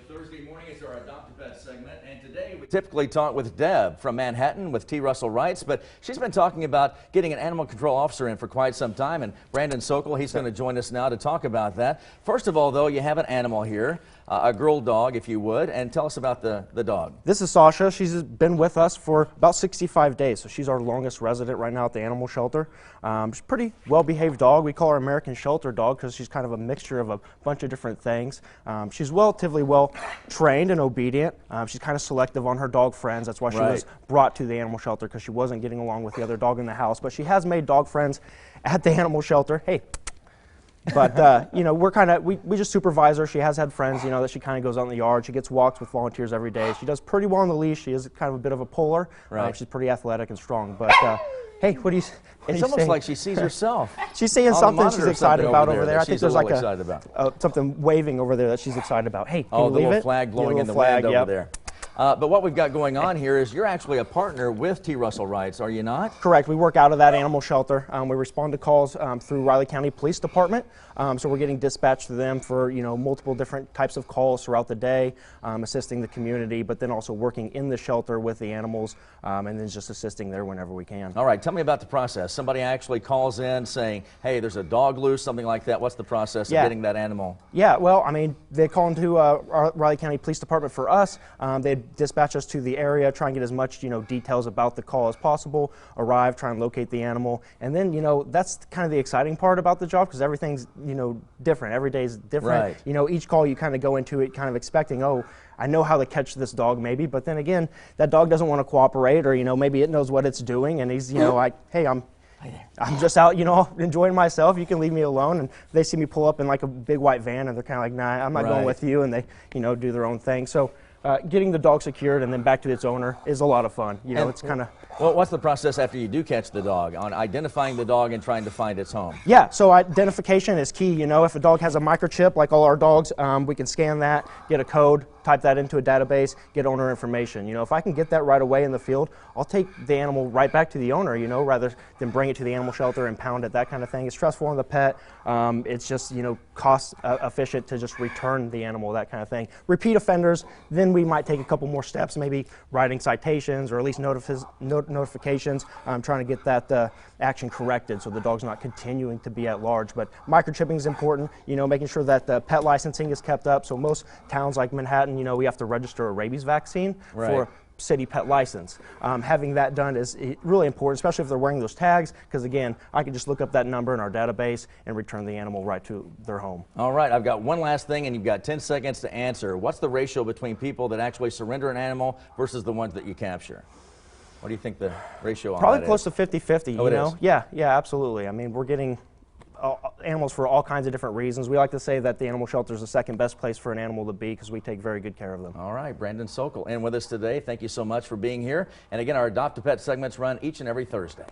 Thursday morning is our Adopt a Pet segment, and today we typically talk with Deb from Manhattan with T. Russell Rights, but she's been talking about getting an animal control officer in for quite some time, and Brandon Sokol, he's going to join us now to talk about that. First of all, though, you have an animal here, a girl dog, if you would, and tell us about the dog. This is Sasha. She's been with us for about 65 days, so she's our longest resident right now at the animal shelter. She's a pretty well-behaved dog. We call her American shelter dog because she's kind of a mixture of a bunch of different things. She's relatively well trained and obedient. She's kind of selective on her dog friends. That's why she was brought to the animal shelter, because she wasn't getting along with the other dog in the house. But she has made dog friends at the animal shelter. Hey. But, you know, we just supervise her. She has had friends, you know, that she kind of goes out in the yard. She gets walks with volunteers every day. She does pretty well on the leash. She is kind of a bit of a puller. She's pretty athletic and strong. But, hey, It's almost like she sees herself. She's seeing something she's excited about over there. I think there's like something waving over there that she's excited about. Hey, can you the leave little it? flag blowing in the wind over there. But what we've got going on here is you're actually a partner with T. Russell Rights, are you not? Correct. We work out of that animal shelter. We respond to calls through Riley County Police Department. So we're getting dispatched to them for, you know, multiple different types of calls throughout the day, assisting the community, but then also working in the shelter with the animals, and then just assisting there whenever we can. All right. Tell me about the process. Somebody actually calls in saying, hey, there's a dog loose, something like that. What's the process of getting that animal? Yeah, well, I mean, they call into our Riley County Police Department for us. They dispatch us to the area, try and get as much, you know, details about the call as possible, arrive, try and locate the animal, and then, you know, that's kind of the exciting part about the job, because everything's, you know, different. Every day is different. You know, each call you kind of go into it kind of expecting, oh, I know how to catch this dog maybe, but then again, that dog doesn't want to cooperate, or, you know, maybe it knows what it's doing, and he's, you know, like, hey, I'm just out, you know, enjoying myself. You can leave me alone. And they see me pull up in like a big white van, and they're kind of like, nah, I'm not going with you, and they, you know, do their own thing. So getting the dog secured and then back to its owner is a lot of fun. You know, it's kind of... Well, what's the process after you do catch the dog on identifying the dog and trying to find its home? Yeah, so identification is key. You know, if a dog has a microchip, like all our dogs, we can scan that, get a code, type that into a database, get owner information. You know, if I can get that right away in the field, I'll take the animal right back to the owner, you know, rather than bring it to the animal shelter and pound it, that kind of thing. It's stressful on the pet. It's just, you know, cost efficient to just return the animal, that kind of thing. Repeat offenders, then we might take a couple more steps, maybe writing citations or at least notifications, trying to get that action corrected so the dog's not continuing to be at large. But microchipping is important, you know, making sure that the pet licensing is kept up. So most towns like Manhattan, you know, we have to register a rabies vaccine for city pet license. Having that done is really important, especially if they're wearing those tags, because again, I can just look up that number in our database and return the animal right to their home. All right, I've got one last thing, and you've got 10 seconds to answer. What's the ratio between people that actually surrender an animal versus the ones that you capture? What do you think the ratio on Probably that close is? to 50-50, you know? Is? Yeah, absolutely. I mean, we're getting animals for all kinds of different reasons. We like to say that the animal shelter is the second best place for an animal to be, because we take very good care of them. All right, Brandon Sokol in with us today. Thank you so much for being here. And again, our Adopt a Pet segments run each and every Thursday.